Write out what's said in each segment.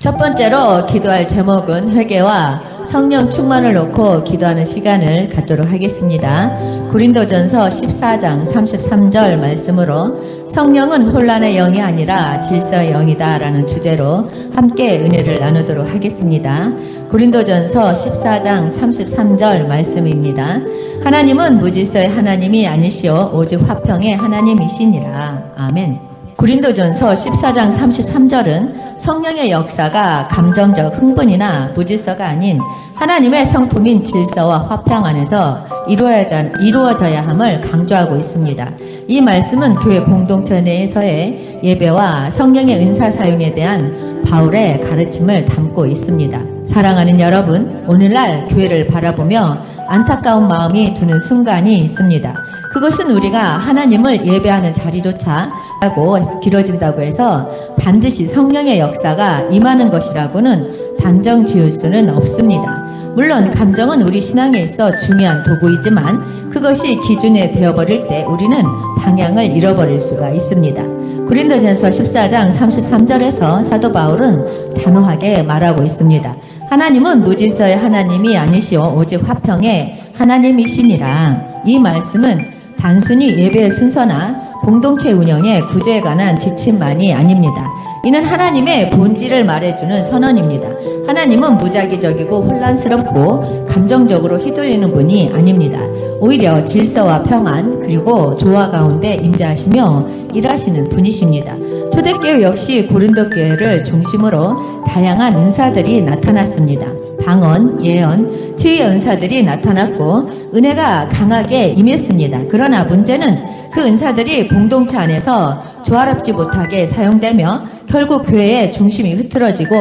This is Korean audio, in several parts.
첫 번째로 기도할 제목은 회개와 성령 충만을 놓고 기도하는 시간을 갖도록 하겠습니다. 고린도전서 14장 33절 말씀으로 성령은 혼란의 영이 아니라 질서의 영이다 라는 주제로 함께 은혜를 나누도록 하겠습니다. 고린도전서 14장 33절 말씀입니다. 하나님은 무질서의 하나님이 아니시오 오직 화평의 하나님이시니라. 아멘. 고린도전서 14장 33절은 성령의 역사가 감정적 흥분이나 무질서가 아닌 하나님의 성품인 질서와 화평 안에서 이루어져야 함을 강조하고 있습니다. 이 말씀은 교회 공동체 내에서의 예배와 성령의 은사 사용에 대한 바울의 가르침을 담고 있습니다. 사랑하는 여러분, 오늘날 교회를 바라보며 안타까운 마음이 드는 순간이 있습니다. 그것은 우리가 하나님을 예배하는 자리조차 하고 길어진다고 해서 반드시 성령의 역사가 임하는 것이라고는 단정 지을 수는 없습니다. 물론 감정은 우리 신앙에 있어 중요한 도구이지만 그것이 기준에 되어버릴 때 우리는 방향을 잃어버릴 수가 있습니다. 고린도전서 14장 33절에서 사도 바울은 단호하게 말하고 있습니다. 하나님은 무질서의 하나님이 아니시오 오직 화평의 하나님이시니라. 이 말씀은 단순히 예배의 순서나 공동체 운영의 구제에 관한 지침만이 아닙니다. 이는 하나님의 본질을 말해주는 선언입니다. 하나님은 무작위적이고 혼란스럽고 감정적으로 휘둘리는 분이 아닙니다. 오히려 질서와 평안 그리고 조화 가운데 임재하시며 일하시는 분이십니다. 초대교회 역시 고린도 교회를 중심으로 다양한 은사들이 나타났습니다. 방언, 예언, 치유의 은사들이 나타났고 은혜가 강하게 임했습니다. 그러나 문제는 그 은사들이 공동체 안에서 조화롭지 못하게 사용되며 결국 교회의 중심이 흐트러지고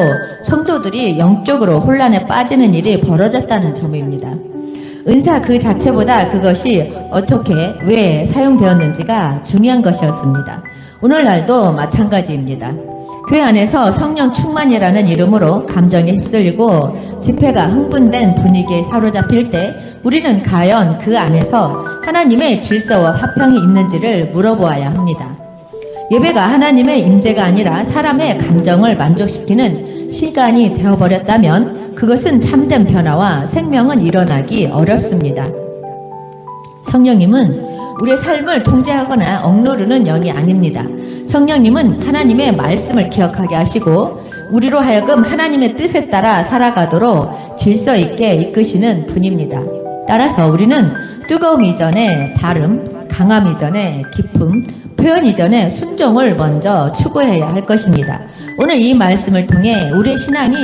성도들이 영적으로 혼란에 빠지는 일이 벌어졌다는 점입니다. 은사 그 자체보다 그것이 어떻게, 왜 사용되었는지가 중요한 것이었습니다. 오늘날도 마찬가지입니다. 교회 안에서 성령 충만이라는 이름으로 감정에 휩쓸리고 집회가 흥분된 분위기에 사로잡힐 때 우리는 과연 그 안에서 하나님의 질서와 화평이 있는지를 물어보아야 합니다. 예배가 하나님의 임재가 아니라 사람의 감정을 만족시키는 시간이 되어버렸다면 그것은 참된 변화와 생명은 일어나기 어렵습니다. 성령님은 우리의 삶을 통제하거나 억누르는 영이 아닙니다. 성령님은 하나님의 말씀을 기억하게 하시고 우리로 하여금 하나님의 뜻에 따라 살아가도록 질서 있게 이끄시는 분입니다. 따라서 우리는 뜨거움 이전에 발음, 강함 이전에 기품, 표현 이전에 순종을 먼저 추구해야 할 것입니다. 오늘 이 말씀을 통해 우리의 신앙이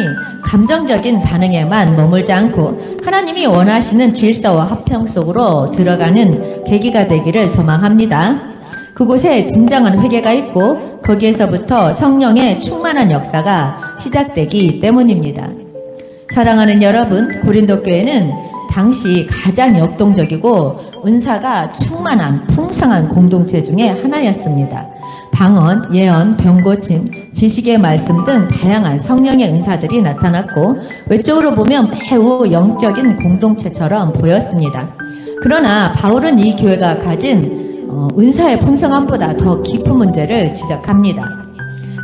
감정적인 반응에만 머물지 않고 하나님이 원하시는 질서와 화평 속으로 들어가는 계기가 되기를 소망합니다. 그곳에 진정한 회개가 있고 거기에서부터 성령의 충만한 역사가 시작되기 때문입니다. 사랑하는 여러분, 고린도 교회는 당시 가장 역동적이고 은사가 충만한 풍성한 공동체 중에 하나였습니다. 방언, 예언, 병고침, 지식의 말씀 등 다양한 성령의 은사들이 나타났고 외적으로 보면 매우 영적인 공동체처럼 보였습니다. 그러나 바울은 이 교회가 가진 은사의 풍성함보다 더 깊은 문제를 지적합니다.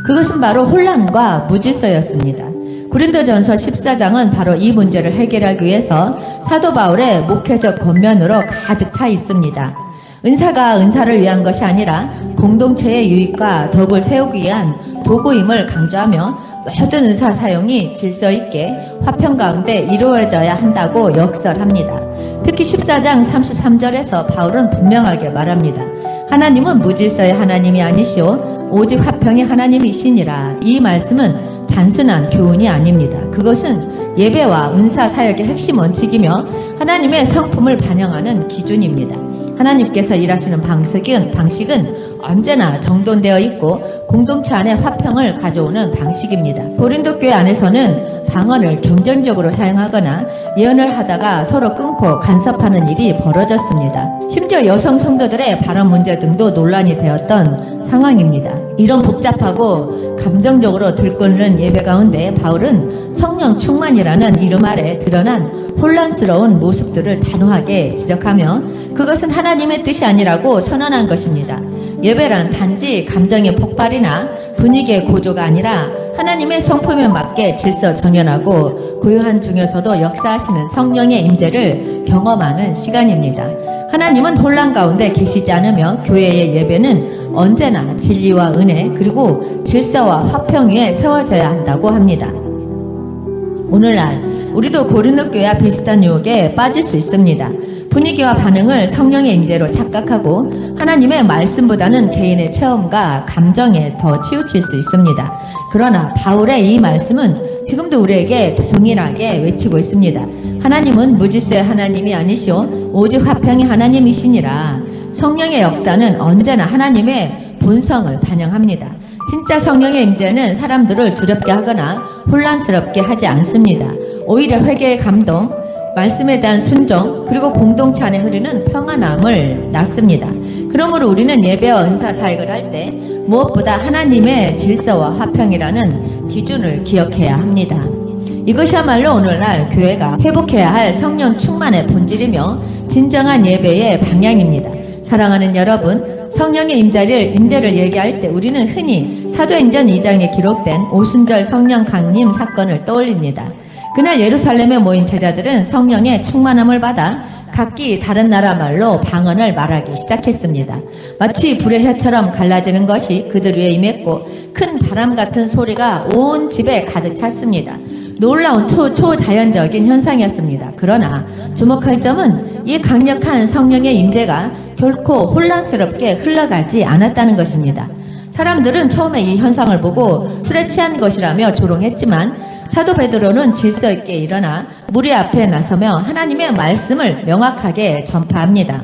그것은 바로 혼란과 무질서였습니다. 고린도전서 14장은 바로 이 문제를 해결하기 위해서 사도 바울의 목회적 권면으로 가득 차 있습니다. 은사가 은사를 위한 것이 아니라 공동체의 유익과 덕을 세우기 위한 도구임을 강조하며 모든 은사 사용이 질서 있게 화평 가운데 이루어져야 한다고 역설합니다. 특히 14장 33절에서 바울은 분명하게 말합니다. 하나님은 무질서의 하나님이 아니시오 오직 화평의 하나님이시니라. 이 말씀은 단순한 교훈이 아닙니다. 그것은 예배와 은사 사역의 핵심 원칙이며 하나님의 성품을 반영하는 기준입니다. 하나님께서 일하시는 방식은 언제나 정돈되어 있고 공동체 안에 화평을 가져오는 방식입니다. 고린도 교회 안에서는 방언을 경쟁적으로 사용하거나 예언을 하다가 서로 끊고 간섭하는 일이 벌어졌습니다. 심지어 여성 성도들의 발언 문제 등도 논란이 되었던 상황입니다. 이런 복잡하고 감정적으로 들끓는 예배 가운데 바울은 성령 충만이라는 이름 아래 드러난 혼란스러운 모습들을 단호하게 지적하며 그것은 하나님의 뜻이 아니라고 선언한 것입니다. 예배란 단지 감정의 폭발이나 분위기의 고조가 아니라 하나님의 성품에 맞게 질서 정연하고 고요한 중에서도 역사하시는 성령의 임재를 경험하는 시간입니다. 하나님은 혼란 가운데 계시지 않으며 교회의 예배는 언제나 진리와 은혜 그리고 질서와 화평 위에 세워져야 한다고 합니다. 오늘날 우리도 고린도 교회와 비슷한 유혹에 빠질 수 있습니다. 분위기와 반응을 성령의 임재로 착각하고 하나님의 말씀보다는 개인의 체험과 감정에 더 치우칠 수 있습니다. 그러나 바울의 이 말씀은 지금도 우리에게 동일하게 외치고 있습니다. 하나님은 무질서의 하나님이 아니시오 오직 화평의 하나님이시니라. 성령의 역사는 언제나 하나님의 본성을 반영합니다. 진짜 성령의 임재는 사람들을 두렵게 하거나 혼란스럽게 하지 않습니다. 오히려 회개의 감동, 말씀에 대한 순종, 그리고 공동체 안에 흐르는 평안함을 낳습니다. 그러므로 우리는 예배와 은사 사역을 할 때 무엇보다 하나님의 질서와 화평이라는 기준을 기억해야 합니다. 이것이야말로 오늘날 교회가 회복해야 할 성령 충만의 본질이며 진정한 예배의 방향입니다. 사랑하는 여러분, 성령의 임재를 얘기할 때 우리는 흔히 사도행전 2장에 기록된 오순절 성령 강림 사건을 떠올립니다. 그날 예루살렘에 모인 제자들은 성령의 충만함을 받아 각기 다른 나라 말로 방언을 말하기 시작했습니다. 마치 불의 혀처럼 갈라지는 것이 그들 위에 임했고 큰 바람 같은 소리가 온 집에 가득 찼습니다. 놀라운 초자연적인 현상이었습니다. 그러나 주목할 점은 이 강력한 성령의 임재가 결코 혼란스럽게 흘러가지 않았다는 것입니다. 사람들은 처음에 이 현상을 보고 술에 취한 것이라며 조롱했지만 사도 베드로는 질서 있게 일어나 무리 앞에 나서며 하나님의 말씀을 명확하게 전파합니다.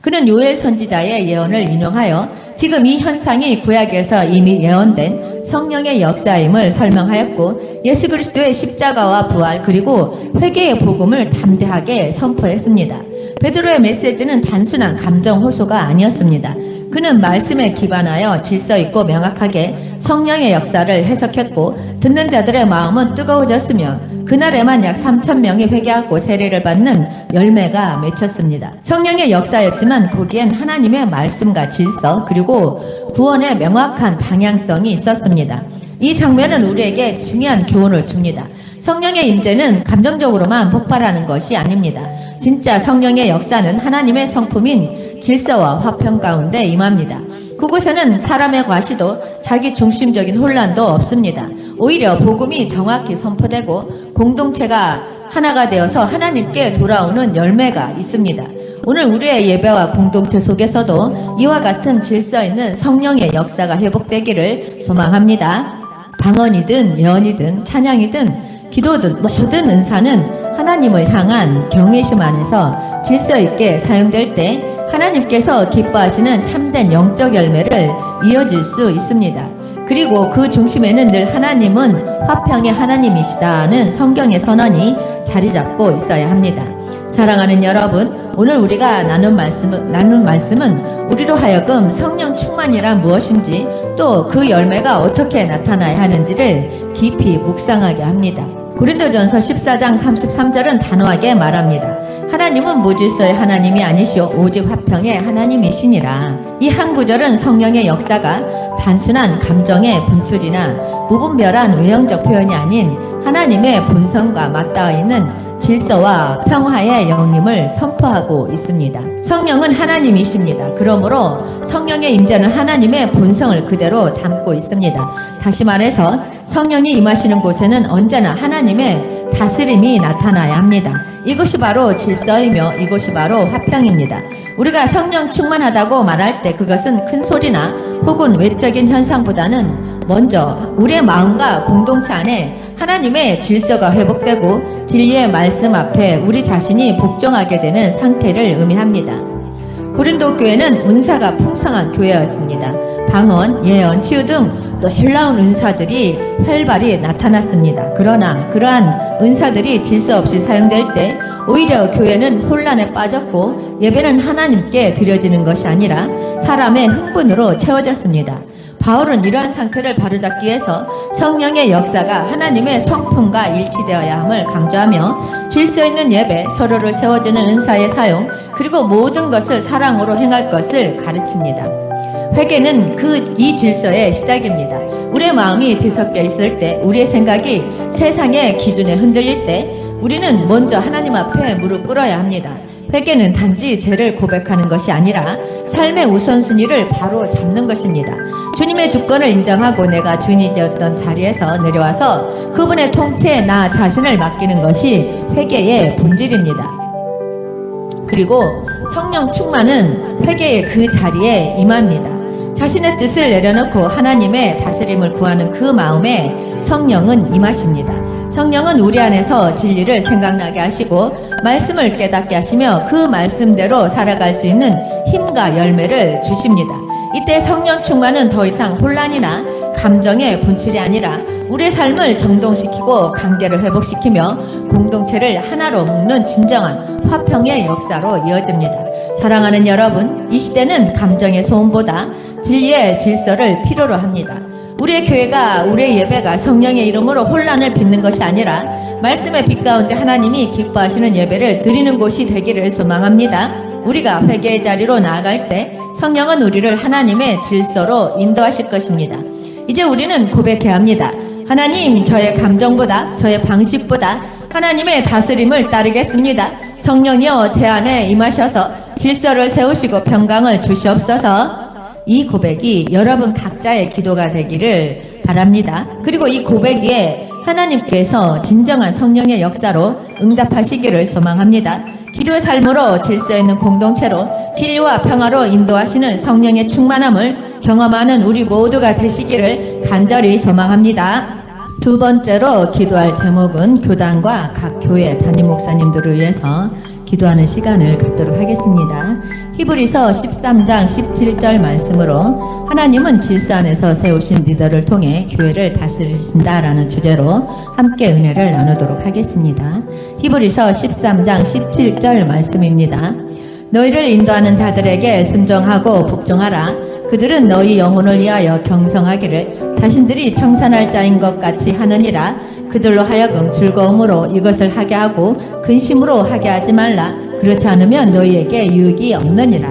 그는 요엘 선지자의 예언을 인용하여 지금 이 현상이 구약에서 이미 예언된 성령의 역사임을 설명하였고 예수 그리스도의 십자가와 부활 그리고 회개의 복음을 담대하게 선포했습니다. 베드로의 메시지는 단순한 감정 호소가 아니었습니다. 그는 말씀에 기반하여 질서 있고 명확하게 성령의 역사를 해석했고 듣는 자들의 마음은 뜨거워졌으며 그날에만 약 3,000명이 회개하고 세례를 받는 열매가 맺혔습니다. 성령의 역사였지만 거기엔 하나님의 말씀과 질서 그리고 구원의 명확한 방향성이 있었습니다. 이 장면은 우리에게 중요한 교훈을 줍니다. 성령의 임재는 감정적으로만 폭발하는 것이 아닙니다. 진짜 성령의 역사는 하나님의 성품인 질서와 화평 가운데 임합니다. 그곳에는 사람의 과시도 자기 중심적인 혼란도 없습니다. 오히려 복음이 정확히 선포되고 공동체가 하나가 되어서 하나님께 돌아오는 열매가 있습니다. 오늘 우리의 예배와 공동체 속에서도 이와 같은 질서 있는 성령의 역사가 회복되기를 소망합니다. 방언이든 예언이든 찬양이든 기도든 모든 은사는 하나님을 향한 경외심 안에서 질서 있게 사용될 때 하나님께서 기뻐하시는 참된 영적 열매를 이어질 수 있습니다. 그리고 그 중심에는 늘 하나님은 화평의 하나님이시다는 성경의 선언이 자리 잡고 있어야 합니다. 사랑하는 여러분, 오늘 우리가 나눈 말씀은 우리로 하여금 성령 충만이란 무엇인지 또 그 열매가 어떻게 나타나야 하는지를 깊이 묵상하게 합니다. 고린도전서 14장 33절은 단호하게 말합니다. 하나님은 무질서의 하나님이 아니시오 오직 화평의 하나님이시니라. 이 한 구절은 성령의 역사가 단순한 감정의 분출이나 무분별한 외형적 표현이 아닌 하나님의 본성과 맞닿아 있는 질서와 평화의 영림을 선포하고 있습니다. 성령은 하나님이십니다. 그러므로 성령의 임재는 하나님의 본성을 그대로 담고 있습니다. 다시 말해서 성령이 임하시는 곳에는 언제나 하나님의 다스림이 나타나야 합니다. 이것이 바로 질서이며 이것이 바로 화평입니다. 우리가 성령 충만하다고 말할 때 그것은 큰 소리나 혹은 외적인 현상보다는 먼저 우리의 마음과 공동체 안에 하나님의 질서가 회복되고 진리의 말씀 앞에 우리 자신이 복종하게 되는 상태를 의미합니다. 고린도 교회는 은사가 풍성한 교회였습니다. 방언, 예언, 치유 등 놀라운 은사들이 활발히 나타났습니다. 그러나 그러한 은사들이 질서 없이 사용될 때 오히려 교회는 혼란에 빠졌고 예배는 하나님께 드려지는 것이 아니라 사람의 흥분으로 채워졌습니다. 바울은 이러한 상태를 바로잡기 위해서 성령의 역사가 하나님의 성품과 일치되어야 함을 강조하며 질서 있는 예배, 서로를 세워주는 은사의 사용, 그리고 모든 것을 사랑으로 행할 것을 가르칩니다. 회개는 이 질서의 시작입니다. 우리의 마음이 뒤섞여 있을 때, 우리의 생각이 세상의 기준에 흔들릴 때 우리는 먼저 하나님 앞에 무릎 꿇어야 합니다. 회개는 단지 죄를 고백하는 것이 아니라 삶의 우선순위를 바로 잡는 것입니다. 주님의 주권을 인정하고 내가 주인이 되었던 자리에서 내려와서 그분의 통치에 나 자신을 맡기는 것이 회개의 본질입니다. 그리고 성령 충만은 회개의 그 자리에 임합니다. 자신의 뜻을 내려놓고 하나님의 다스림을 구하는 그 마음에 성령은 임하십니다. 성령은 우리 안에서 진리를 생각나게 하시고 말씀을 깨닫게 하시며 그 말씀대로 살아갈 수 있는 힘과 열매를 주십니다. 이때 성령 충만은 더 이상 혼란이나 감정의 분출이 아니라 우리의 삶을 정돈시키고 관계를 회복시키며 공동체를 하나로 묶는 진정한 화평의 역사로 이어집니다. 사랑하는 여러분, 이 시대는 감정의 소음보다 진리의 질서를 필요로 합니다. 우리의 교회가, 우리의 예배가 성령의 이름으로 혼란을 빚는 것이 아니라 말씀의 빛 가운데 하나님이 기뻐하시는 예배를 드리는 곳이 되기를 소망합니다. 우리가 회개의 자리로 나아갈 때 성령은 우리를 하나님의 질서로 인도하실 것입니다. 이제 우리는 고백해야 합니다. 하나님, 저의 감정보다, 저의 방식보다 하나님의 다스림을 따르겠습니다. 성령이여 제 안에 임하셔서 질서를 세우시고 평강을 주시옵소서. 이 고백이 여러분 각자의 기도가 되기를 바랍니다. 그리고 이 고백에 하나님께서 진정한 성령의 역사로 응답하시기를 소망합니다. 기도의 삶으로 질서 있는 공동체로 진리와 평화로 인도하시는 성령의 충만함을 경험하는 우리 모두가 되시기를 간절히 소망합니다. 두 번째로 기도할 제목은 교단과 각 교회 담임 목사님들을 위해서 기도하는 시간을 갖도록 하겠습니다. 히브리서 13장 17절 말씀으로 하나님은 질서 안에서 세우신 리더를 통해 교회를 다스리신다라는 주제로 함께 은혜를 나누도록 하겠습니다. 히브리서 13장 17절 말씀입니다. 너희를 인도하는 자들에게 순종하고 복종하라. 그들은 너희 영혼을 위하여 경성하기를 자신들이 청산할 자인 것 같이 하느니라. 그들로 하여금 즐거움으로 이것을 하게 하고 근심으로 하게 하지 말라. 그렇지 않으면 너희에게 유익이 없느니라.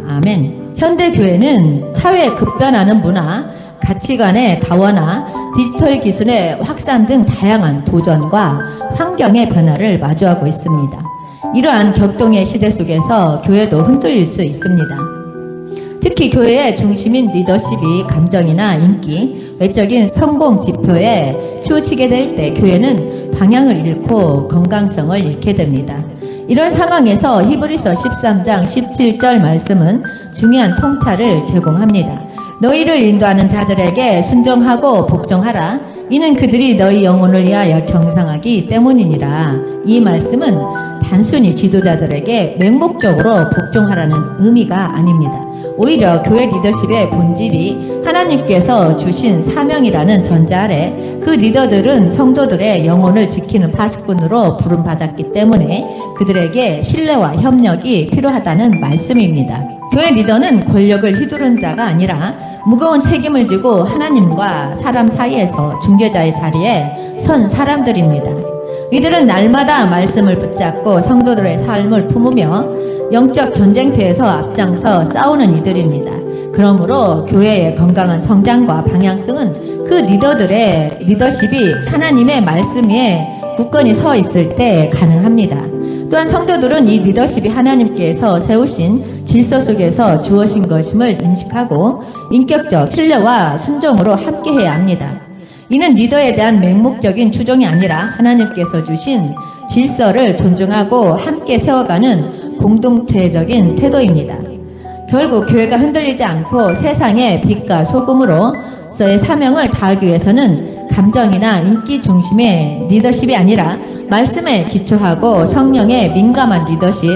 아멘. 현대 교회는 사회에 급변하는 문화, 가치관의 다원화, 디지털 기술의 확산 등 다양한 도전과 환경의 변화를 마주하고 있습니다. 이러한 격동의 시대 속에서 교회도 흔들릴 수 있습니다. 특히 교회의 중심인 리더십이 감정이나 인기, 외적인 성공 지표에 치우치게 될 때 교회는 방향을 잃고 건강성을 잃게 됩니다. 이런 상황에서 히브리서 13장 17절 말씀은 중요한 통찰을 제공합니다. 너희를 인도하는 자들에게 순종하고 복종하라. 이는 그들이 너희 영혼을 위하여 경상하기 때문이니라. 이 말씀은 단순히 지도자들에게 맹목적으로 복종하라는 의미가 아닙니다. 오히려 교회 리더십의 본질이 하나님께서 주신 사명이라는 전제 아래 그 리더들은 성도들의 영혼을 지키는 파수꾼으로 부름받았기 때문에 그들에게 신뢰와 협력이 필요하다는 말씀입니다. 교회 리더는 권력을 휘두른 자가 아니라 무거운 책임을 지고 하나님과 사람 사이에서 중재자의 자리에 선 사람들입니다. 이들은 날마다 말씀을 붙잡고 성도들의 삶을 품으며 영적 전쟁터에서 앞장서 싸우는 이들입니다. 그러므로 교회의 건강한 성장과 방향성은 그 리더들의 리더십이 하나님의 말씀 위에 굳건히 서 있을 때 가능합니다. 또한 성도들은 이 리더십이 하나님께서 세우신 질서 속에서 주어진 것임을 인식하고 인격적 신뢰와 순종으로 함께해야 합니다. 이는 리더에 대한 맹목적인 추종이 아니라 하나님께서 주신 질서를 존중하고 함께 세워가는 공동체적인 태도입니다. 결국 교회가 흔들리지 않고 세상의 빛과 소금으로서의 사명을 다하기 위해서는 감정이나 인기 중심의 리더십이 아니라 말씀에 기초하고 성령의 민감한 리더십,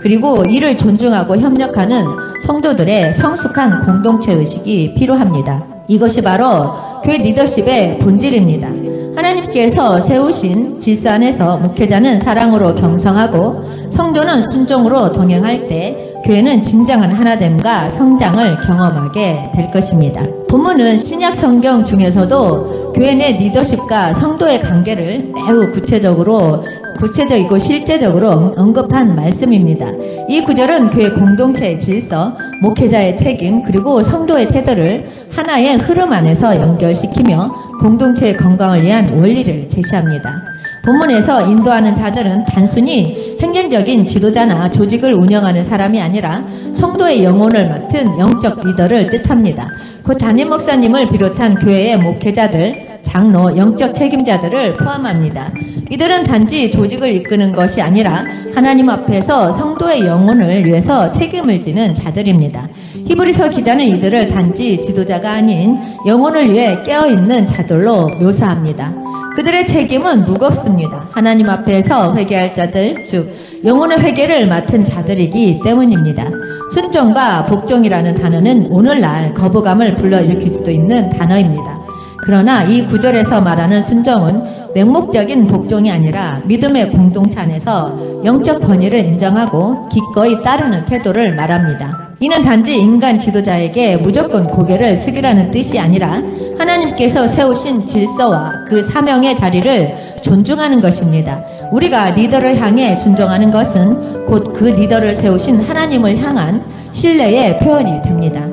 그리고 이를 존중하고 협력하는 성도들의 성숙한 공동체 의식이 필요합니다. 이것이 바로 교회 리더십의 본질입니다. 하나님께서 세우신 질서 안에서 목회자는 사랑으로 경성하고 성도는 순종으로 동행할 때 교회는 진정한 하나됨과 성장을 경험하게 될 것입니다. 본문은 신약 성경 중에서도 교회 내 리더십과 성도의 관계를 매우 구체적이고 실제적으로 언급한 말씀입니다. 이 구절은 교회 공동체의 질서, 목회자의 책임, 그리고 성도의 태도를 하나의 흐름 안에서 연결시키며 공동체의 건강을 위한 원리를 제시합니다. 본문에서 인도하는 자들은 단순히 행정적인 지도자나 조직을 운영하는 사람이 아니라 성도의 영혼을 맡은 영적 리더를 뜻합니다. 곧 담임 목사님을 비롯한 교회의 목회자들, 장로, 영적 책임자들을 포함합니다. 이들은 단지 조직을 이끄는 것이 아니라 하나님 앞에서 성도의 영혼을 위해서 책임을 지는 자들입니다. 히브리서 기자는 이들을 단지 지도자가 아닌 영혼을 위해 깨어있는 자들로 묘사합니다. 그들의 책임은 무겁습니다. 하나님 앞에서 회개할 자들, 즉 영혼의 회개를 맡은 자들이기 때문입니다. 순종과 복종이라는 단어는 오늘날 거부감을 불러일으킬 수도 있는 단어입니다. 그러나 이 구절에서 말하는 순종은 맹목적인 복종이 아니라 믿음의 공동체 안에서 영적 권위를 인정하고 기꺼이 따르는 태도를 말합니다. 이는 단지 인간 지도자에게 무조건 고개를 숙이라는 뜻이 아니라 하나님께서 세우신 질서와 그 사명의 자리를 존중하는 것입니다. 우리가 리더를 향해 순종하는 것은 곧 그 리더를 세우신 하나님을 향한 신뢰의 표현이 됩니다.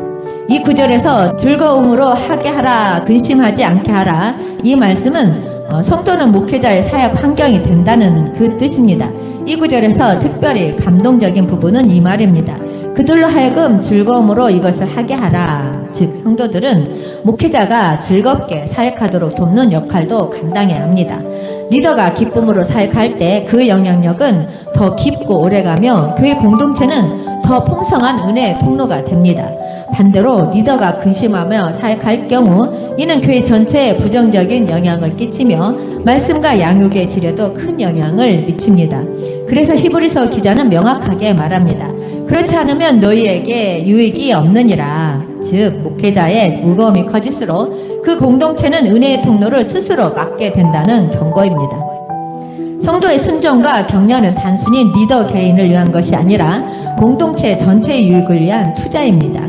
이 구절에서 즐거움으로 하게 하라, 근심하지 않게 하라, 이 말씀은 성도는 목회자의 사역 환경이 된다는 그 뜻입니다. 이 구절에서 특별히 감동적인 부분은 이 말입니다. 그들로 하여금 즐거움으로 이것을 하게 하라. 즉 성도들은 목회자가 즐겁게 사역하도록 돕는 역할도 감당해야 합니다. 리더가 기쁨으로 사역할 때 그 영향력은 더 깊고 오래가며 교회 공동체는 더 풍성한 은혜의 통로가 됩니다. 반대로 리더가 근심하며 사역할 경우 이는 교회 전체에 부정적인 영향을 끼치며 말씀과 양육의 질에도 큰 영향을 미칩니다. 그래서 히브리서 기자는 명확하게 말합니다. 그렇지 않으면 너희에게 유익이 없느니라. 즉 목회자의 무거움이 커질수록 그 공동체는 은혜의 통로를 스스로 막게 된다는 경고입니다. 성도의 순종과 격려는 단순히 리더 개인을 위한 것이 아니라 공동체 전체의 유익을 위한 투자입니다.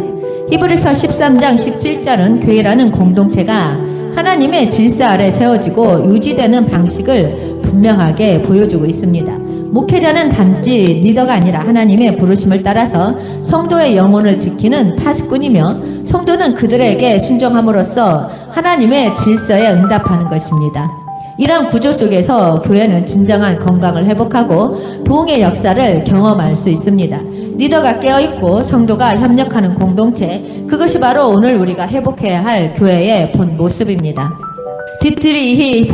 히브리서 13장 17절은 교회라는 공동체가 하나님의 질서 아래 세워지고 유지되는 방식을 분명하게 보여주고 있습니다. 목회자는 단지 리더가 아니라 하나님의 부르심을 따라서 성도의 영혼을 지키는 파수꾼이며 성도는 그들에게 순종함으로써 하나님의 질서에 응답하는 것입니다. 이러한 구조 속에서 교회는 진정한 건강을 회복하고 부흥의 역사를 경험할 수 있습니다. 리더가 깨어있고 성도가 협력하는 공동체, 그것이 바로 오늘 우리가 회복해야 할 교회의 본 모습입니다. 디트리히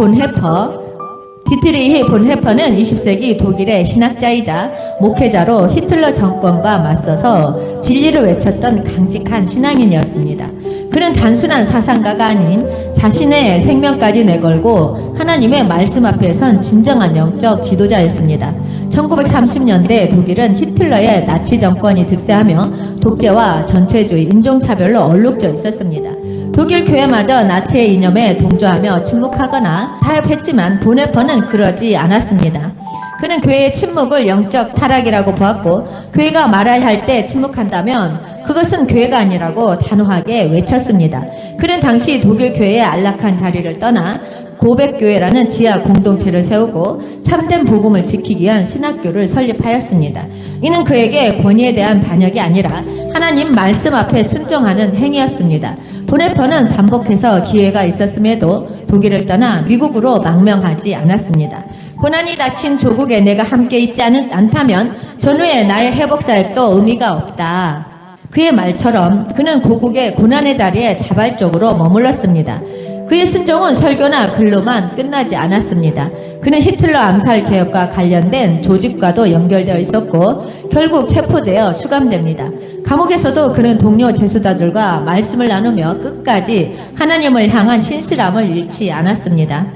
본헤퍼는 20세기 독일의 신학자이자 목회자로 히틀러 정권과 맞서서 진리를 외쳤던 강직한 신앙인이었습니다. 그는 단순한 사상가가 아닌 자신의 생명까지 내걸고 하나님의 말씀 앞에 선 진정한 영적 지도자였습니다. 1930년대 독일은 히틀러의 나치 정권이 득세하며 독재와 전체주의, 인종차별로 얼룩져 있었습니다. 독일 교회마저 나치의 이념에 동조하며 침묵하거나 타협했지만 본헤퍼는 그러지 않았습니다. 그는 교회의 침묵을 영적 타락이라고 보았고 교회가 말해야 할 때 침묵한다면 그것은 교회가 아니라고 단호하게 외쳤습니다. 그는 당시 독일 교회의 안락한 자리를 떠나 고백교회라는 지하 공동체를 세우고 참된 복음을 지키기 위한 신학교를 설립하였습니다. 이는 그에게 권위에 대한 반역이 아니라 하나님 말씀 앞에 순종하는 행위였습니다. 본헤퍼는 반복해서 기회가 있었음에도 독일을 떠나 미국으로 망명하지 않았습니다. 고난이 닥친 조국에 내가 함께 있지 않다면 전후에 나의 회복사역도 의미가 없다. 그의 말처럼 그는 고국의 고난의 자리에 자발적으로 머물렀습니다. 그의 순종은 설교나 글로만 끝나지 않았습니다. 그는 히틀러 암살 개혁과 관련된 조직과도 연결되어 있었고 결국 체포되어 수감됩니다. 감옥에서도 그는 동료 재수자들과 말씀을 나누며 끝까지 하나님을 향한 신실함을 잃지 않았습니다.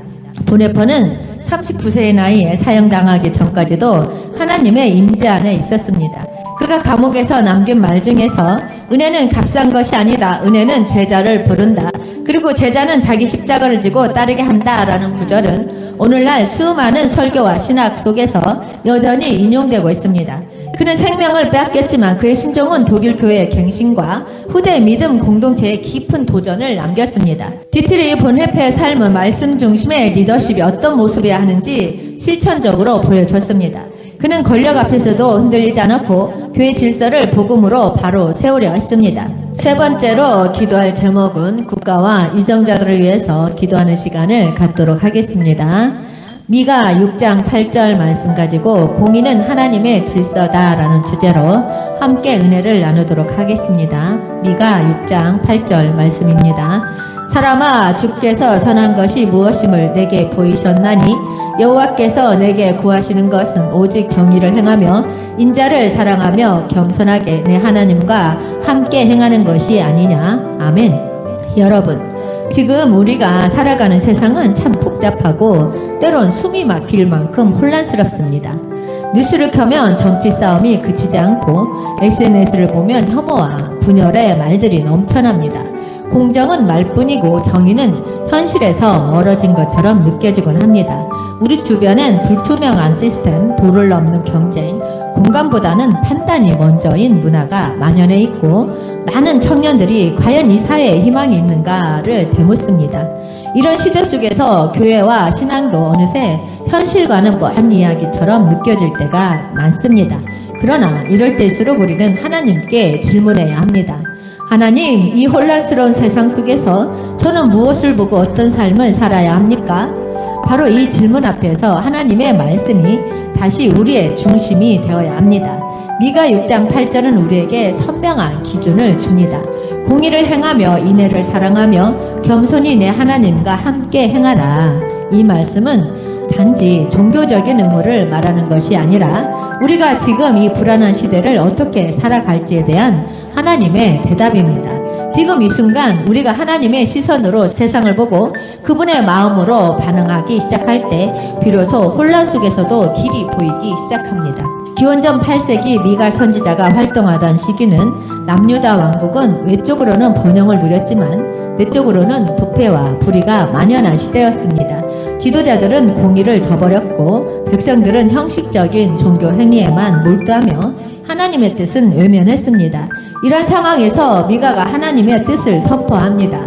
본헤퍼는 39세의 나이에 사형당하기 전까지도 하나님의 임재 안에 있었습니다. 그가 감옥에서 남긴 말 중에서 은혜는 값싼 것이 아니다. 은혜는 제자를 부른다. 그리고 제자는 자기 십자가를 지고 따르게 한다라는 구절은 오늘날 수많은 설교와 신학 속에서 여전히 인용되고 있습니다. 그는 생명을 빼앗겼지만 그의 신종은 독일 교회의 갱신과 후대 믿음 공동체의 깊은 도전을 남겼습니다. 디트리 본헤페의 삶은 말씀 중심의 리더십이 어떤 모습이어야 하는지 실천적으로 보여줬습니다. 그는 권력 앞에서도 흔들리지 않았고 교회 질서를 복음으로 바로 세우려 했습니다. 세 번째로 기도할 제목은 국가와 이정자들을 위해서 기도하는 시간을 갖도록 하겠습니다. 미가 6장 8절 말씀 가지고 공의는 하나님의 질서다라는 주제로 함께 은혜를 나누도록 하겠습니다. 미가 6장 8절 말씀입니다. 사람아, 주께서 선한 것이 무엇임을 내게 보이셨나니 여호와께서 내게 구하시는 것은 오직 정의를 행하며 인자를 사랑하며 겸손하게 내 하나님과 함께 행하는 것이 아니냐. 아멘. 여러분, 지금 우리가 살아가는 세상은 참 복잡하고 때론 숨이 막힐 만큼 혼란스럽습니다. 뉴스를 켜면 정치 싸움이 그치지 않고 SNS를 보면 혐오와 분열의 말들이 넘쳐납니다. 공정은 말뿐이고 정의는 현실에서 멀어진 것처럼 느껴지곤 합니다. 우리 주변엔 불투명한 시스템, 도를 넘는 경쟁, 공감보다는 판단이 먼저인 문화가 만연해 있고 많은 청년들이 과연 이 사회에 희망이 있는가를 되묻습니다. 이런 시대 속에서 교회와 신앙도 어느새 현실과는 먼 이야기처럼 느껴질 때가 많습니다. 그러나 이럴 때일수록 우리는 하나님께 질문해야 합니다. 하나님, 이 혼란스러운 세상 속에서 저는 무엇을 보고 어떤 삶을 살아야 합니까? 바로 이 질문 앞에서 하나님의 말씀이 다시 우리의 중심이 되어야 합니다. 미가 6장 8절은 우리에게 선명한 기준을 줍니다. 공의를 행하며 인애를 사랑하며 겸손히 내 하나님과 함께 행하라. 이 말씀은 단지 종교적인 의무를 말하는 것이 아니라 우리가 지금 이 불안한 시대를 어떻게 살아갈지에 대한 하나님의 대답입니다. 지금 이 순간 우리가 하나님의 시선으로 세상을 보고 그분의 마음으로 반응하기 시작할 때 비로소 혼란 속에서도 길이 보이기 시작합니다. 기원전 8세기 미가 선지자가 활동하던 시기는 남유다 왕국은 외적으로는 번영을 누렸지만 내적으로는 부패와 불의가 만연한 시대였습니다. 지도자들은 공의를 저버렸고 백성들은 형식적인 종교 행위에만 몰두하며 하나님의 뜻은 외면했습니다. 이런 상황에서 미가가 하나님의 뜻을 선포합니다.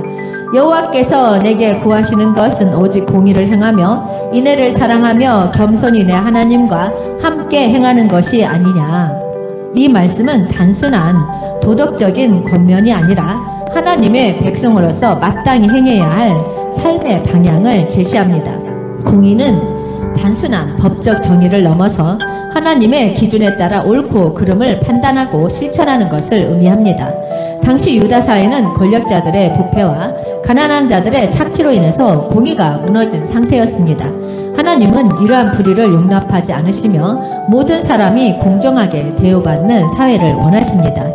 여호와께서 내게 구하시는 것은 오직 공의를 행하며 인애를 사랑하며 겸손히 내 하나님과 함께 행하는 것이 아니냐. 이 말씀은 단순한 도덕적인 권면이 아니라 하나님의 백성으로서 마땅히 행해야 할 삶의 방향을 제시합니다. 공의는 단순한 법적 정의를 넘어서 하나님의 기준에 따라 옳고 그름을 판단하고 실천하는 것을 의미합니다. 당시 유다 사회는 권력자들의 부패와 가난한 자들의 착취로 인해서 공의가 무너진 상태였습니다. 하나님은 이러한 불의를 용납하지 않으시며 모든 사람이 공정하게 대우받는 사회를 원하십니다.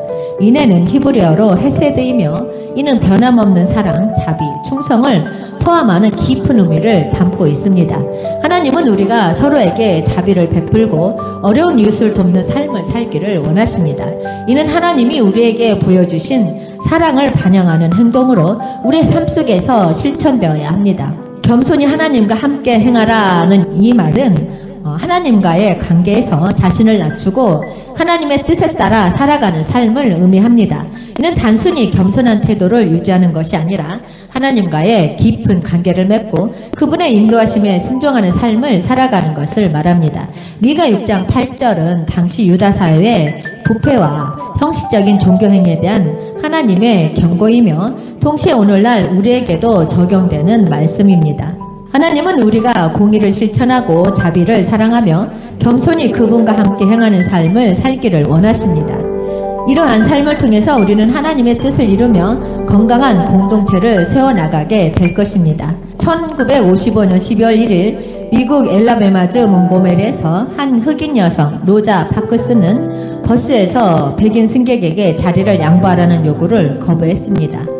인애는 히브리어로 헤세드이며 이는 변함없는 사랑, 자비, 충성을 포함하는 깊은 의미를 담고 있습니다. 하나님은 우리가 서로에게 자비를 베풀고 어려운 이웃을 돕는 삶을 살기를 원하십니다. 이는 하나님이 우리에게 보여주신 사랑을 반영하는 행동으로 우리의 삶 속에서 실천되어야 합니다. 겸손히 하나님과 함께 행하라는 이 말은 하나님과의 관계에서 자신을 낮추고 하나님의 뜻에 따라 살아가는 삶을 의미합니다. 이는 단순히 겸손한 태도를 유지하는 것이 아니라 하나님과의 깊은 관계를 맺고 그분의 인도하심에 순종하는 삶을 살아가는 것을 말합니다. 미가 6장 8절은 당시 유다 사회의 부패와 형식적인 종교행위에 대한 하나님의 경고이며 동시에 오늘날 우리에게도 적용되는 말씀입니다. 하나님은 우리가 공의를 실천하고 자비를 사랑하며 겸손히 그분과 함께 행하는 삶을 살기를 원하십니다. 이러한 삶을 통해서 우리는 하나님의 뜻을 이루며 건강한 공동체를 세워나가게 될 것입니다. 1955년 12월 1일 미국 엘라베마주 몬고메리에서 한 흑인 여성 로자 파크스는 버스에서 백인 승객에게 자리를 양보하라는 요구를 거부했습니다.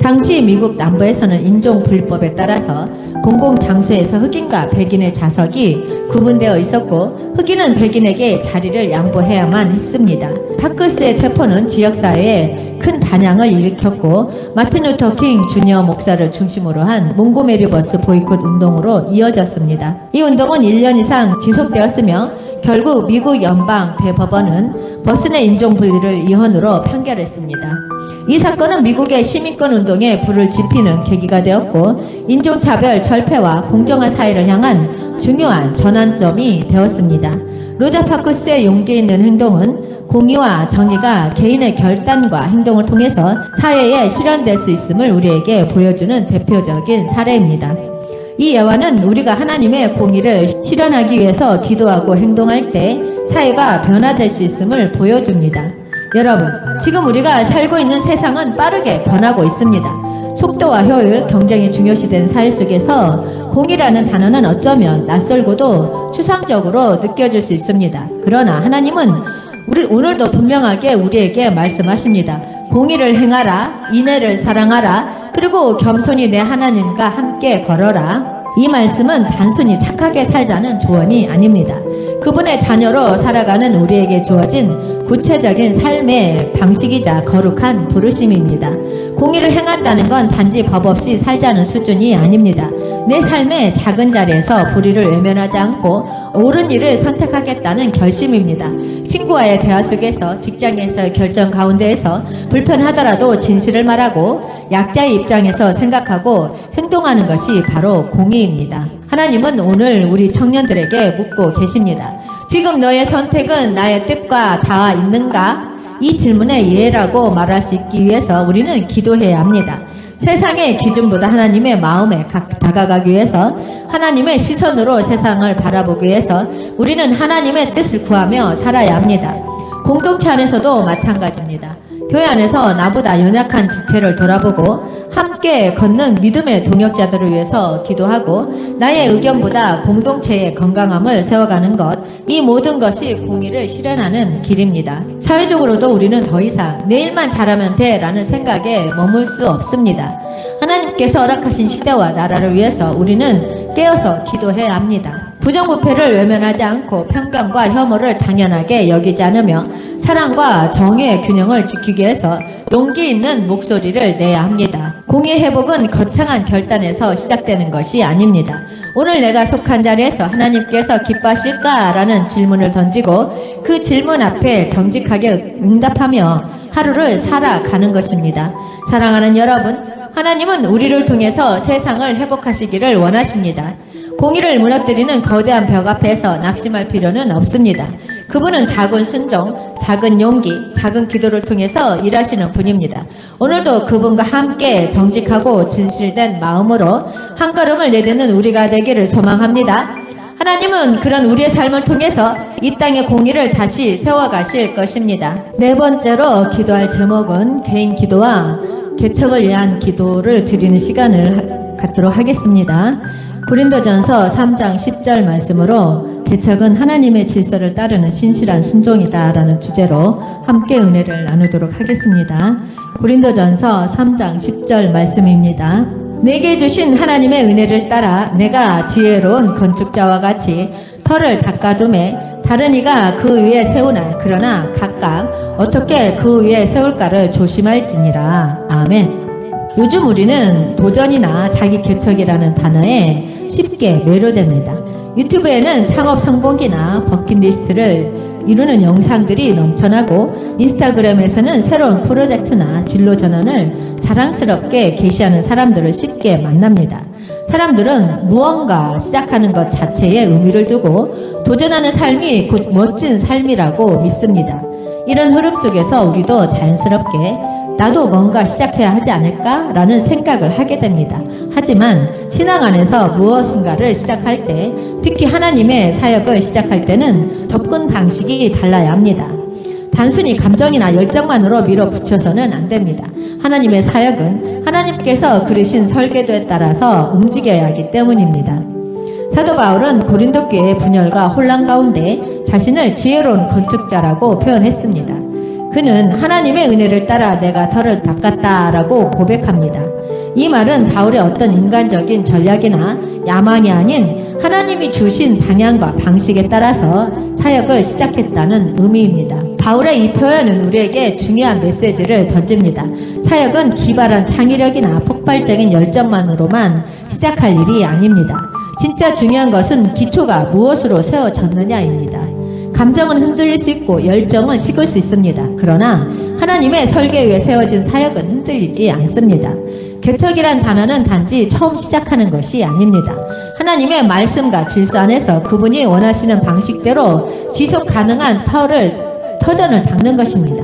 당시 미국 남부에서는 인종분리법에 따라서 공공장소에서 흑인과 백인의 좌석이 구분되어 있었고 흑인은 백인에게 자리를 양보해야만 했습니다. 파크스의 체포는 지역사회에 큰 반향을 일으켰고 마틴 루터 킹 주니어 목사를 중심으로 한 몽고메리 버스 보이콧 운동으로 이어졌습니다. 이 운동은 1년 이상 지속되었으며 결국 미국 연방 대법원은 버스 내 인종분리를 위헌으로 판결했습니다. 이 사건은 미국의 시민권 운동에 불을 지피는 계기가 되었고 인종차별 철폐와 공정한 사회를 향한 중요한 전환점이 되었습니다. 로자 파크스의 용기 있는 행동은 공의와 정의가 개인의 결단과 행동을 통해서 사회에 실현될 수 있음을 우리에게 보여주는 대표적인 사례입니다. 이 예화는 우리가 하나님의 공의를 실현하기 위해서 기도하고 행동할 때 사회가 변화될 수 있음을 보여줍니다. 여러분, 지금 우리가 살고 있는 세상은 빠르게 변하고 있습니다. 속도와 효율, 경쟁이 중요시된 사회 속에서 공의라는 단어는 어쩌면 낯설고도 추상적으로 느껴질 수 있습니다. 그러나 하나님은 오늘도 분명하게 우리에게 말씀하십니다. 공의를 행하라, 인애를 사랑하라, 그리고 겸손히 내 하나님과 함께 걸어라. 이 말씀은 단순히 착하게 살자는 조언이 아닙니다. 그분의 자녀로 살아가는 우리에게 주어진 구체적인 삶의 방식이자 거룩한 부르심입니다. 공의를 행한다는 건 단지 법 없이 살자는 수준이 아닙니다. 내 삶의 작은 자리에서 불의를 외면하지 않고 옳은 일을 선택하겠다는 결심입니다. 친구와의 대화 속에서, 직장에서의 결정 가운데에서 불편하더라도 진실을 말하고 약자의 입장에서 생각하고 행동하는 것이 바로 공의입니다. 하나님은 오늘 우리 청년들에게 묻고 계십니다. 지금 너의 선택은 나의 뜻과 닿아 있는가? 이 질문에 예라고 말할 수 있기 위해서 우리는 기도해야 합니다. 세상의 기준보다 하나님의 마음에 다가가기 위해서, 하나님의 시선으로 세상을 바라보기 위해서 우리는 하나님의 뜻을 구하며 살아야 합니다. 공동체 안에서도 마찬가지입니다. 교회 안에서 나보다 연약한 지체를 돌아보고 함께 걷는 믿음의 동역자들을 위해서 기도하고 나의 의견보다 공동체의 건강함을 세워가는 것, 이 모든 것이 공의를 실현하는 길입니다. 사회적으로도 우리는 더 이상 내일만 잘하면 돼 라는 생각에 머물 수 없습니다. 하나님께서 허락하신 시대와 나라를 위해서 우리는 깨어서 기도해야 합니다. 부정부패를 외면하지 않고 편견과 혐오를 당연하게 여기지 않으며 사랑과 정의의 균형을 지키기 위해서 용기 있는 목소리를 내야 합니다. 공의 회복은 거창한 결단에서 시작되는 것이 아닙니다. 오늘 내가 속한 자리에서 하나님께서 기뻐하실까라는 질문을 던지고 그 질문 앞에 정직하게 응답하며 하루를 살아가는 것입니다. 사랑하는 여러분, 하나님은 우리를 통해서 세상을 회복하시기를 원하십니다. 공의를 무너뜨리는 거대한 벽 앞에서 낙심할 필요는 없습니다. 그분은 작은 순종, 작은 용기, 작은 기도를 통해서 일하시는 분입니다. 오늘도 그분과 함께 정직하고 진실된 마음으로 한 걸음을 내딛는 우리가 되기를 소망합니다. 하나님은 그런 우리의 삶을 통해서 이 땅의 공의를 다시 세워가실 것입니다. 네 번째로 기도할 제목은 개인 기도와 개척을 위한 기도를 드리는 시간을 갖도록 하겠습니다. 고린도전서 3장 10절 말씀으로 개척은 하나님의 질서를 따르는 신실한 순종이다 라는 주제로 함께 은혜를 나누도록 하겠습니다. 고린도전서 3장 10절 말씀입니다. 내게 주신 하나님의 은혜를 따라 내가 지혜로운 건축자와 같이 터를 닦아둠에 다른 이가 그 위에 세우나 그러나 각각 어떻게 그 위에 세울까를 조심할지니라. 아멘. 요즘 우리는 도전이나 자기 개척이라는 단어에 쉽게 매료됩니다. 유튜브에는 창업 성공기나 버킷리스트를 이루는 영상들이 넘쳐나고 인스타그램에서는 새로운 프로젝트나 진로 전환을 자랑스럽게 게시하는 사람들을 쉽게 만납니다. 사람들은 무언가 시작하는 것 자체에 의미를 두고 도전하는 삶이 곧 멋진 삶이라고 믿습니다. 이런 흐름 속에서 우리도 자연스럽게 나도 뭔가 시작해야 하지 않을까? 라는 생각을 하게 됩니다. 하지만 신앙 안에서 무엇인가를 시작할 때, 특히 하나님의 사역을 시작할 때는 접근 방식이 달라야 합니다. 단순히 감정이나 열정만으로 밀어붙여서는 안 됩니다. 하나님의 사역은 하나님께서 그리신 설계도에 따라서 움직여야 하기 때문입니다. 사도 바울은 고린도 교회의 분열과 혼란 가운데 자신을 지혜로운 건축자라고 표현했습니다. 그는 하나님의 은혜를 따라 내가 터를 닦았다라고 고백합니다. 이 말은 바울의 어떤 인간적인 전략이나 야망이 아닌 하나님이 주신 방향과 방식에 따라서 사역을 시작했다는 의미입니다. 바울의 이 표현은 우리에게 중요한 메시지를 던집니다. 사역은 기발한 창의력이나 폭발적인 열정만으로만 시작할 일이 아닙니다. 진짜 중요한 것은 기초가 무엇으로 세워졌느냐입니다. 감정은 흔들릴 수 있고 열정은 식을 수 있습니다. 그러나 하나님의 설계 위에 세워진 사역은 흔들리지 않습니다. 개척이란 단어는 단지 처음 시작하는 것이 아닙니다. 하나님의 말씀과 질서 안에서 그분이 원하시는 방식대로 지속 가능한 터전을 닦는 것입니다.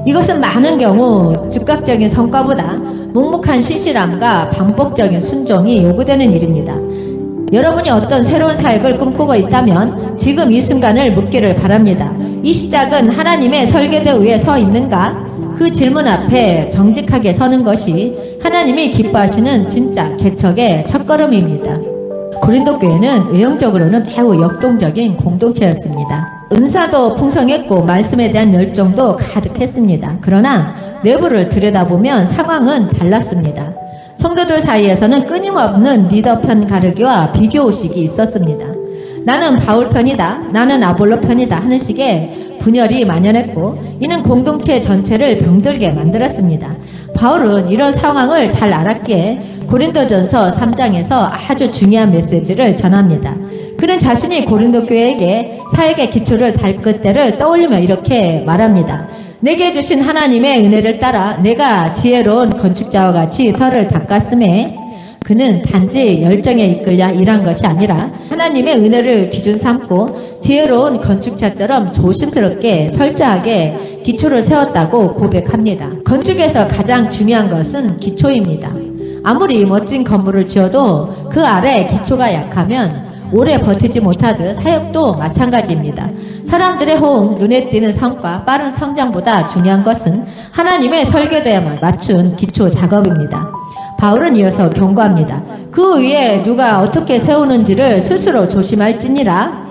이것은 많은 경우 즉각적인 성과보다 묵묵한 신실함과 반복적인 순종이 요구되는 일입니다. 여러분이 어떤 새로운 사역을 꿈꾸고 있다면 지금 이 순간을 묻기를 바랍니다. 이 시작은 하나님의 설계대 위에 서 있는가? 그 질문 앞에 정직하게 서는 것이 하나님이 기뻐하시는 진짜 개척의 첫걸음입니다. 고린도 교회는 외형적으로는 매우 역동적인 공동체였습니다. 은사도 풍성했고 말씀에 대한 열정도 가득했습니다. 그러나 내부를 들여다보면 상황은 달랐습니다. 성도들 사이에서는 끊임없는 리더 편 가르기와 비교의식이 있었습니다. 나는 바울 편이다, 나는 아볼로 편이다 하는 식의 분열이 만연했고 이는 공동체 전체를 병들게 만들었습니다. 바울은 이런 상황을 잘 알았기에 고린도전서 3장에서 아주 중요한 메시지를 전합니다. 그는 자신이 고린도 교회에게 사역의 기초를 닦을 때를 떠올리며 이렇게 말합니다. 내게 주신 하나님의 은혜를 따라 내가 지혜로운 건축자와 같이 터를 닦았음에 그는 단지 열정에 이끌려 일한 것이 아니라 하나님의 은혜를 기준 삼고 지혜로운 건축자처럼 조심스럽게 철저하게 기초를 세웠다고 고백합니다. 건축에서 가장 중요한 것은 기초입니다. 아무리 멋진 건물을 지어도 그 아래 기초가 약하면 오래 버티지 못하듯 사역도 마찬가지입니다. 사람들의 호응, 눈에 띄는 성과, 빠른 성장보다 중요한 것은 하나님의 설계되어야만 맞춘 기초 작업입니다. 바울은 이어서 경고합니다. 그 위에 누가 어떻게 세우는지를 스스로 조심할지니라.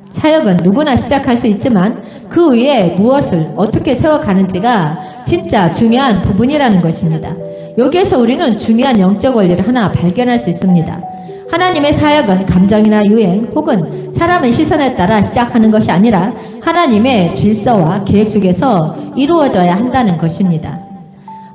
사역은 누구나 시작할 수 있지만 그 위에 무엇을 어떻게 세워가는지가 진짜 중요한 부분이라는 것입니다. 여기에서 우리는 중요한 영적 원리를 하나 발견할 수 있습니다. 하나님의 사역은 감정이나 유행 혹은 사람의 시선에 따라 시작하는 것이 아니라 하나님의 질서와 계획 속에서 이루어져야 한다는 것입니다.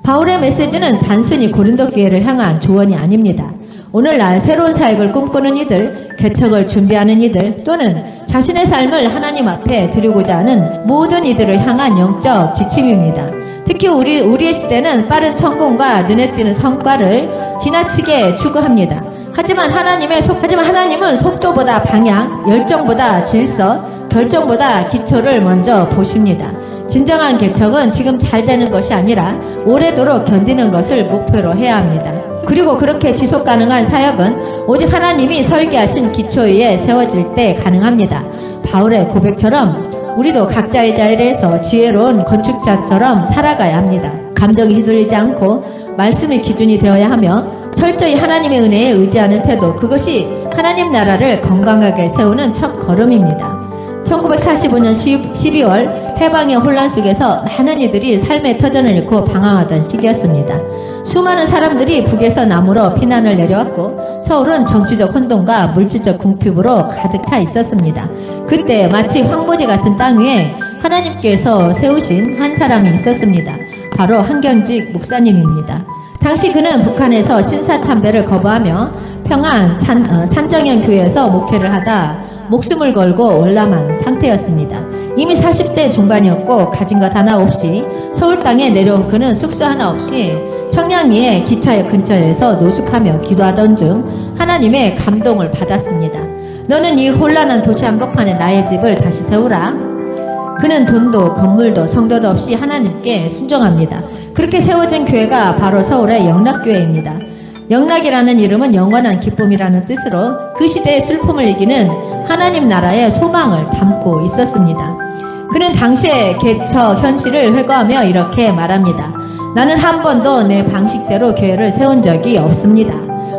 바울의 메시지는 단순히 고린도 교회를 향한 조언이 아닙니다. 오늘날 새로운 사역을 꿈꾸는 이들, 개척을 준비하는 이들 또는 자신의 삶을 하나님 앞에 드리고자 하는 모든 이들을 향한 영적 지침입니다. 특히 우리의 시대는 빠른 성공과 눈에 띄는 성과를 지나치게 추구합니다. 하지만 하나님은 속도보다 방향, 열정보다 질서, 결정보다 기초를 먼저 보십니다. 진정한 개척은 지금 잘 되는 것이 아니라 오래도록 견디는 것을 목표로 해야 합니다. 그리고 그렇게 지속 가능한 사역은 오직 하나님이 설계하신 기초 위에 세워질 때 가능합니다. 바울의 고백처럼 우리도 각자의 자리에서 지혜로운 건축자처럼 살아가야 합니다. 감정이 휘둘리지 않고 말씀이 기준이 되어야 하며 철저히 하나님의 은혜에 의지하는 태도, 그것이 하나님 나라를 건강하게 세우는 첫 걸음입니다. 1945년 12월 해방의 혼란 속에서 많은 이들이 삶의 터전을 잃고 방황하던 시기였습니다. 수많은 사람들이 북에서 남으로 피난을 내려왔고 서울은 정치적 혼돈과 물질적 궁핍으로 가득 차 있었습니다. 그때 마치 황무지 같은 땅 위에 하나님께서 세우신 한 사람이 있었습니다. 바로 한경직 목사님입니다. 당시 그는 북한에서 신사참배를 거부하며 평안 산정현 교회에서 목회를 하다 목숨을 걸고 월남한 상태였습니다. 이미 40대 중반이었고 가진 것 하나 없이 서울 땅에 내려온 그는 숙소 하나 없이 청량리의 기차역 근처에서 노숙하며 기도하던 중 하나님의 감동을 받았습니다. 너는 이 혼란한 도시 한복판에 나의 집을 다시 세우라. 그는 돈도 건물도 성도도 없이 하나님께 순종합니다. 그렇게 세워진 교회가 바로 서울의 영락교회입니다. 영락이라는 이름은 영원한 기쁨이라는 뜻으로 그 시대의 슬픔을 이기는 하나님 나라의 소망을 담고 있었습니다. 그는 당시의 개척 현실을 회고하며 이렇게 말합니다. 나는 한 번도 내 방식대로 교회를 세운 적이 없습니다.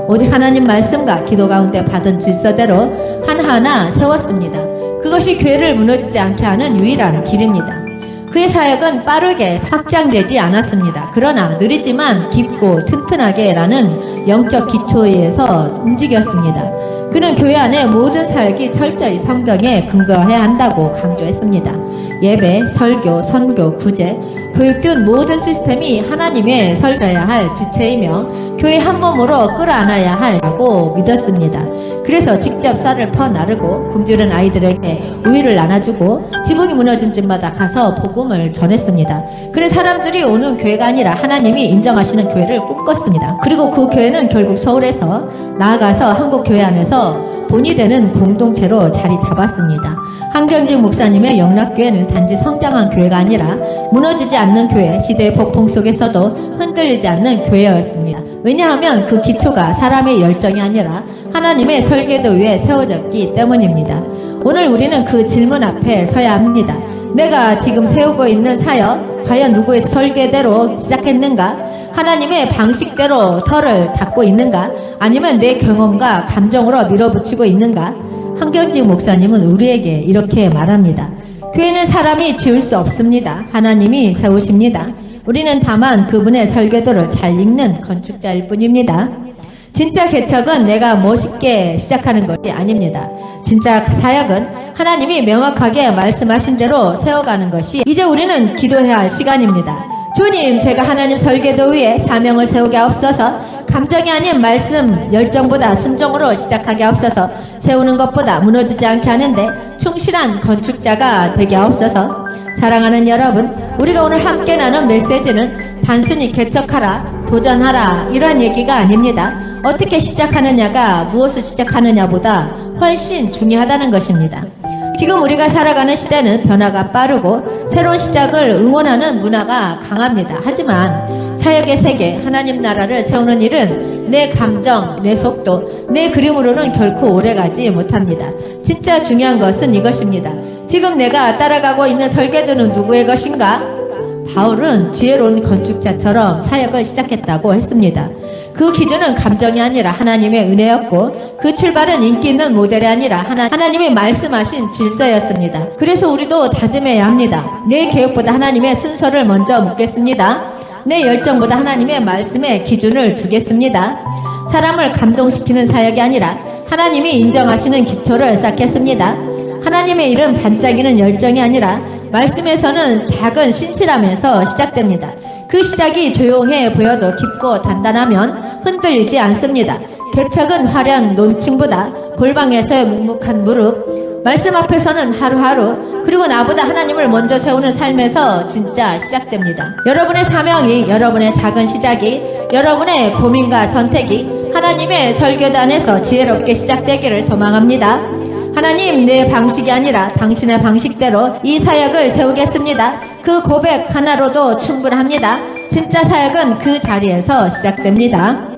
오직 하나님 말씀과 기도 가운데 받은 질서대로 하나하나 세웠습니다. 그것이 교회를 무너지지 않게 하는 유일한 길입니다. 그의 사역은 빠르게 확장되지 않았습니다. 그러나 느리지만 깊고 튼튼하게라는 영적 기초에서 움직였습니다. 그는 교회 안의 모든 사역이 철저히 성경에 근거해야 한다고 강조했습니다. 예배, 설교, 선교, 구제, 교육 등 모든 시스템이 하나님의 설교해야 할 지체이며 교회 한 몸으로 끌어안아야 하라고 믿었습니다. 그래서 직접 쌀을 퍼 나르고 굶주린 아이들에게 우유를 나눠주고 지붕이 무너진 집마다 가서 복음을 전했습니다. 그래서 사람들이 오는 교회가 아니라 하나님이 인정하시는 교회를 꿈꿨습니다. 그리고 그 교회는 결국 서울에서 나아가서 한국 교회 안에서 본이 되는 공동체로 자리 잡았습니다. 한경직 목사님의 영락교회는 단지 성장한 교회가 아니라 무너지지 않는 교회, 시대의 폭풍 속에서도 흔들리지 않는 교회였습니다. 왜냐하면 그 기초가 사람의 열정이 아니라 하나님의 설계도 위에 세워졌기 때문입니다. 오늘 우리는 그 질문 앞에 서야 합니다. 내가 지금 세우고 있는 사역, 과연 누구의 설계대로 시작했는가? 하나님의 방식대로 털을 닦고 있는가? 아니면 내 경험과 감정으로 밀어붙이고 있는가? 한경직 목사님은 우리에게 이렇게 말합니다. 교회는 사람이 지을 수 없습니다. 하나님이 세우십니다. 우리는 다만 그분의 설계도를 잘 읽는 건축자일 뿐입니다. 진짜 개척은 내가 멋있게 시작하는 것이 아닙니다. 진짜 사역은 하나님이 명확하게 말씀하신 대로 세워가는 것이 이제 우리는 기도해야 할 시간입니다. 주님, 제가 하나님 설계도 위에 사명을 세우게 하옵소서. 감정이 아닌 말씀, 열정보다 순종으로 시작하게 하옵소서. 세우는 것보다 무너지지 않게 하는데 충실한 건축자가 되게 하옵소서. 사랑하는 여러분, 우리가 오늘 함께 나눈 메시지는 단순히 개척하라, 도전하라 이런 얘기가 아닙니다. 어떻게 시작하느냐가 무엇을 시작하느냐보다 훨씬 중요하다는 것입니다. 지금 우리가 살아가는 시대는 변화가 빠르고 새로운 시작을 응원하는 문화가 강합니다. 하지만 사역의 세계, 하나님 나라를 세우는 일은 내 감정, 내 속도, 내 그림으로는 결코 오래가지 못합니다. 진짜 중요한 것은 이것입니다. 지금 내가 따라가고 있는 설계도는 누구의 것인가? 바울은 지혜로운 건축자처럼 사역을 시작했다고 했습니다. 그 기준은 감정이 아니라 하나님의 은혜였고 그 출발은 인기 있는 모델이 아니라 하나님이 말씀하신 질서였습니다. 그래서 우리도 다짐해야 합니다. 내 계획보다 하나님의 순서를 먼저 묻겠습니다. 내 열정보다 하나님의 말씀에 기준을 두겠습니다. 사람을 감동시키는 사역이 아니라 하나님이 인정하시는 기초를 쌓겠습니다. 하나님의 일은 반짝이는 열정이 아니라 말씀에서는 작은 신실함에서 시작됩니다. 그 시작이 조용해 보여도 깊고 단단하면 흔들리지 않습니다. 개척은 화려한 논층보다 골방에서의 묵묵한 무릎, 말씀 앞에서는 하루하루, 그리고 나보다 하나님을 먼저 세우는 삶에서 진짜 시작됩니다. 여러분의 사명이, 여러분의 작은 시작이, 여러분의 고민과 선택이 하나님의 설교단에서 지혜롭게 시작되기를 소망합니다. 하나님, 내 방식이 아니라 당신의 방식대로 이 사역을 세우겠습니다. 그 고백 하나로도 충분합니다. 진짜 사역은 그 자리에서 시작됩니다.